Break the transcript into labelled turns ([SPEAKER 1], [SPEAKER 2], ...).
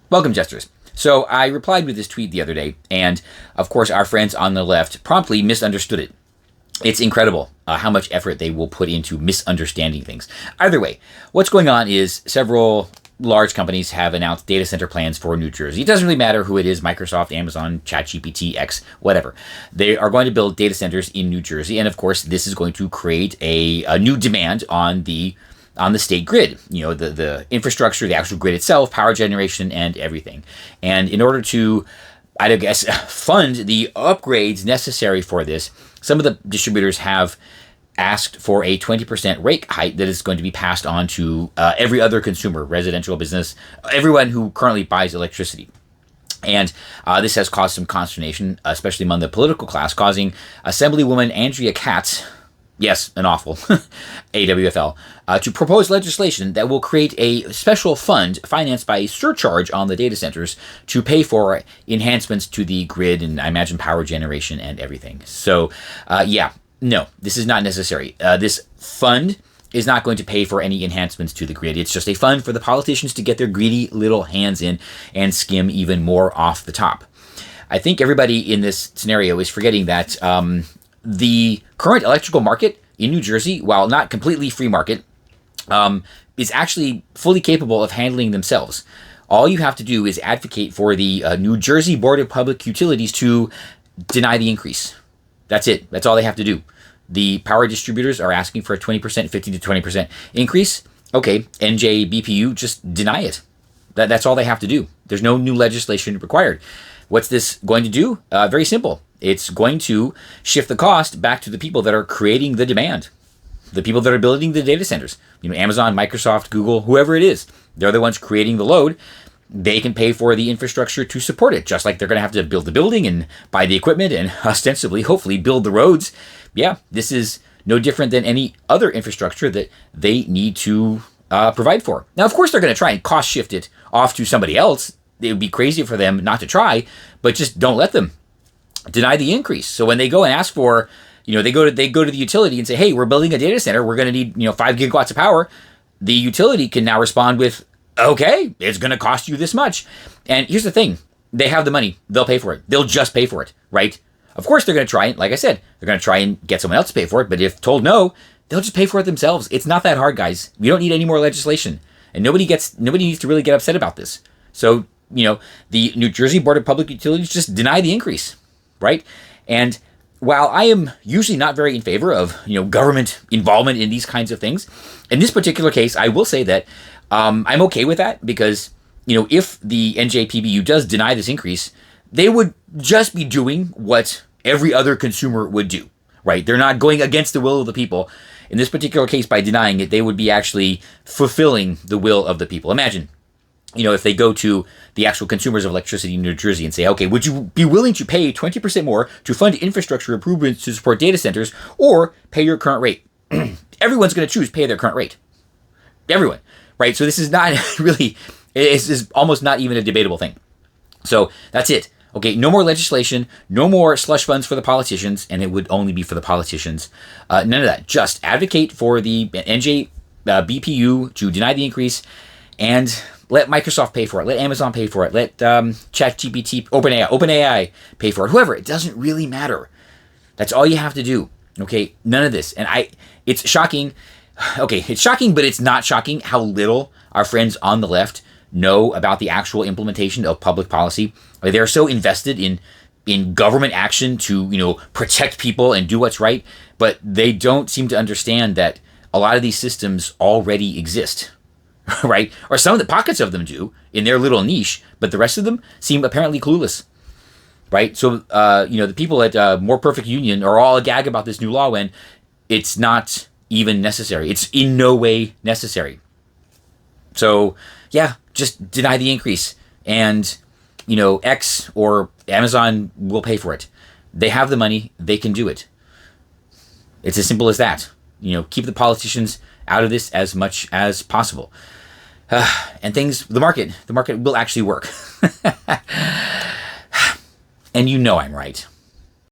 [SPEAKER 1] Welcome, jesters. So I replied with this tweet the other day, and of course our friends on the left promptly misunderstood it. It's incredible how much effort they will put into misunderstanding things. Either way, what's going on is several large companies have announced data center plans for New Jersey. It doesn't really matter who it is, Microsoft, Amazon, ChatGPT, X, whatever. They are going to build data centers in New Jersey, and of course this is going to create a new demand on the state grid, the infrastructure, the actual grid itself, power generation, and everything. And in order to, I guess, fund the upgrades necessary for this, some of the distributors have asked for a 20% rate hike that is going to be passed on to every other consumer, residential, business, everyone who currently buys electricity. And this has caused some consternation, especially among the political class, causing Assemblywoman Andrea Katz, yes, an awful AWFL, to propose legislation that will create a special fund financed by a surcharge on the data centers to pay for enhancements to the grid and, I imagine, power generation and everything. So, no, this is not necessary. This fund is not going to pay for any enhancements to the grid. It's just a fund for the politicians to get their greedy little hands in and skim even more off the top. I think everybody in this scenario is forgetting that the current electrical market in New Jersey, while not completely free market, is actually fully capable of handling themselves. All you have to do is advocate for the New Jersey Board of Public Utilities to deny the increase. That's it. That's all they have to do. The power distributors are asking for a 20%, 15 to 20% increase. Okay, NJBPU, just deny it. That's all they have to do. There's no new legislation required. What's this going to do? Very simple. It's going to shift the cost back to the people that are creating the demand, the people that are building the data centers. Amazon, Microsoft, Google, whoever it is. They're the ones creating the load. They can pay for the infrastructure to support it, just like they're going to have to build the building and buy the equipment and ostensibly, hopefully, build the roads. Yeah, this is no different than any other infrastructure that they need to provide for. Now, of course, they're going to try and cost shift it off to somebody else. It would be crazy for them not to try, but just don't let them. Deny the increase. So when they go and ask for, they go to the utility and say, hey, we're building a data center. We're going to need, 5 gigawatts of power. The utility can now respond with, okay, it's going to cost you this much. And here's the thing. They have the money. They'll pay for it. They'll just pay for it, right? Of course, they're going to try, like I said, they're going to try and get someone else to pay for it. But if told no, they'll just pay for it themselves. It's not that hard, guys. We don't need any more legislation. And nobody needs to really get upset about this. So, the New Jersey Board of Public Utilities just deny the increase, right? And while I am usually not very in favor of, government involvement in these kinds of things, in this particular case, I will say that I'm okay with that because, if the NJPBU does deny this increase, they would just be doing what every other consumer would do, right? They're not going against the will of the people. In this particular case, by denying it, they would be actually fulfilling the will of the people. Imagine, if they go to the actual consumers of electricity in New Jersey and say, okay, would you be willing to pay 20% more to fund infrastructure improvements to support data centers or pay your current rate? Everyone's going to choose pay their current rate. Everyone, right? So this is not really, this is almost not even a debatable thing. So that's it. Okay, no more legislation, no more slush funds for the politicians, and it would only be for the politicians. None of that. Just advocate for the NJBPU to deny the increase and let Microsoft pay for it. Let Amazon pay for it. Let ChatGPT, OpenAI pay for it. Whoever. It doesn't really matter. That's all you have to do. Okay, none of this. And it's shocking. Okay, it's shocking, but it's not shocking how little our friends on the left know about the actual implementation of public policy. They're so invested in government action to, protect people and do what's right, but they don't seem to understand that a lot of these systems already exist, right? Or some of the pockets of them do in their little niche, but the rest of them seem apparently clueless, right? So, the people at More Perfect Union are all agag about this new law when it's not even necessary. It's in no way necessary. So, yeah, just deny the increase and, X or Amazon will pay for it. They have the money. They can do it. It's as simple as that. Keep the politicians out of this as much as possible. And the market will actually work. And I'm right.